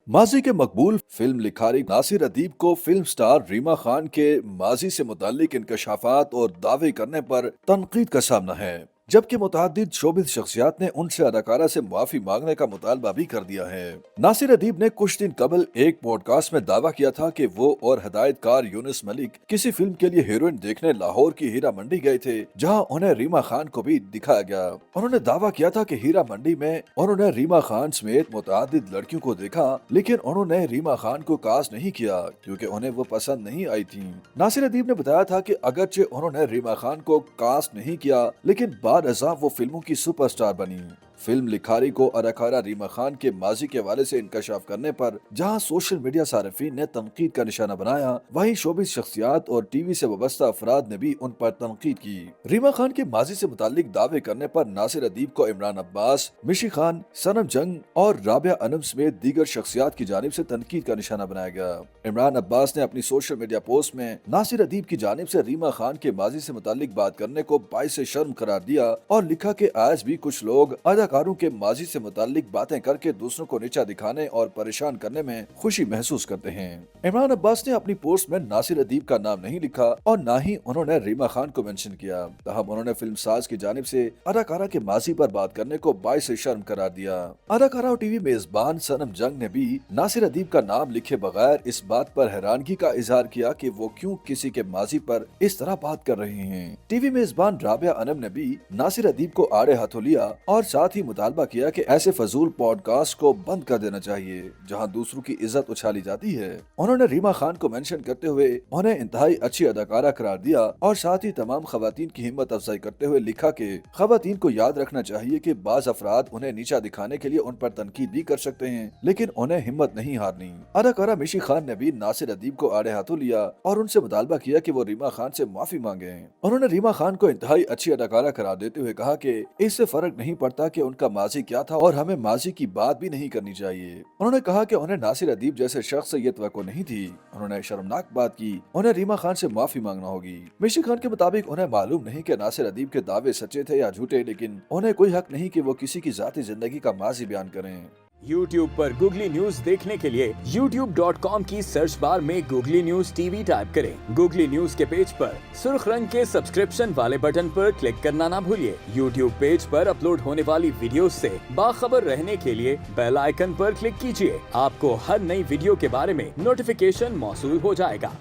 माजी के मकबूल फिल्म लिखारी नासिर अदीब को फिल्म स्टार रीमा खान के माजी से मुताल्लिक इंकशाफात और दावे करने पर तनकीद का सामना है, जबकि मुतअद्दिद शोबिज़ शख्सियात ने उनसे अदाकारा से माफी मांगने का मुतालबा भी कर दिया है। नासिर अदीब ने कुछ दिन कबल एक पॉडकास्ट में दावा किया था कि वो और हिदायतकार यूनुस मलिक किसी फिल्म के लिए हीरोइन देखने लाहौर की हीरा मंडी गए थे, जहां उन्हें रीमा खान को भी दिखाया गया। उन्होंने दावा किया था कि हीरा मंडी में उन्होंने रीमा खान समेत मुतअद्दिद लड़कियों को देखा, लेकिन उन्होंने रीमा खान को कास्ट नहीं किया क्योंकि उन्हें वो पसंद नहीं आई थी। नासिर अदीब ने बताया था कि अगरचे उन्होंने रीमा खान को कास्ट नहीं किया, लेकिन बादशाह वो फिल्मों की सुपरस्टार बनी। फिल्म लिखारी को अदाकारा रीमा खान के माजी के हवाले से इंकशाफ करने पर जहां सोशल मीडिया सारिफीन ने तनकीद का निशाना बनाया, वहीं शोबिज़ शख्सियात और टीवी से वाबस्ता अफराद ने भी उन पर तनकीद की। रीमा खान के माजी से मुताल्लिक दावे करने पर नासिर अदीब को इमरान अब्बास, मिशी खान, सनम जंग और राबिया अनम समेत दीगर शख्सियात की जानिब से तनकीद का निशाना बनाया गया। इमरान अब्बास ने अपनी सोशल मीडिया पोस्ट में नासिर अदीब की जानिब से रीमा खान के माजी से मुताल्लिक बात करने को बाइस शर्म करार दिया और लिखा कि आज भी कुछ लोग अदाकारों के माजी से मुताल्लिक बातें करके दूसरों को नीचा दिखाने और परेशान करने में खुशी महसूस करते हैं। इमरान अब्बास ने अपनी पोस्ट में नासिर अदीब का नाम नहीं लिखा और न ही उन्होंने रीमा खान को मेंशन किया, तहम उन्होंने फिल्म साज की जानिब से अदाकारा के माजी पर बात करने को बाइस शर्म करार दिया। अदाकारा और टीवी मेजबान सनम जंग ने भी नासिर अदीब का नाम लिखे बगैर इस बात पर हैरानगी का इजहार किया कि वो क्यों किसी के माजी पर इस तरह बात कर रहे हैं। टीवी मेजबान राबिया अनम ने भी नासिर अदीब को आड़े हाथों लिया और साथ ही मुतालबा किया कि ऐसे फजूल पॉडकास्ट को बंद कर देना चाहिए जहां दूसरों की इज्जत उछाली जाती है। उन्होंने रीमा खान को मेंशन करते हुए उन्हें इंतहाई अच्छी अदाकारा करार दिया और साथ ही तमाम खवातीन की हिम्मत अफजाई करते हुए लिखा कि खवातीन को याद रखना चाहिए कि बाज अफराद उन्हें नीचा दिखाने के लिए उन पर तनकीद भी कर सकते हैं, लेकिन उन्हें हिम्मत नहीं हारनी। अदाकारा मिशी खान ने भी नासिर अदीब को आड़े हाथों लिया और उनसे मुतालबा किया कि वो रीमा खान से माफी मांगे। उन्होंने रीमा खान को इंतहाई अच्छी अदाकारा करार देते हुए कहा कि इससे फर्क नहीं पड़ता कि उनका माजी क्या था और हमें माजी की बात भी नहीं करनी चाहिए। उन्होंने कहा कि उन्हें नासिर अदीब जैसे शख्स से ये तवक्को नहीं थी। उन्होंने शर्मनाक बात की, उन्हें रीमा खान से माफी मांगना होगी। मिशी खान के मुताबिक उन्हें मालूम नहीं कि नासिर अदीब के दावे सच्चे थे या झूठे, लेकिन उन्हें कोई हक नहीं कि वो किसी की जाती जिंदगी का माजी बयान करें। YouTube पर गूगली न्यूज देखने के लिए youtube.com की सर्च बार में गूगली न्यूज टीवी टाइप करें। गूगली न्यूज के पेज पर सुर्ख रंग के सब्सक्रिप्शन वाले बटन पर क्लिक करना ना भूलिए। YouTube पेज पर अपलोड होने वाली वीडियोस से बाखबर रहने के लिए बेल आइकन पर क्लिक कीजिए। आपको हर नई वीडियो के बारे में नोटिफिकेशन मौसूल हो जाएगा।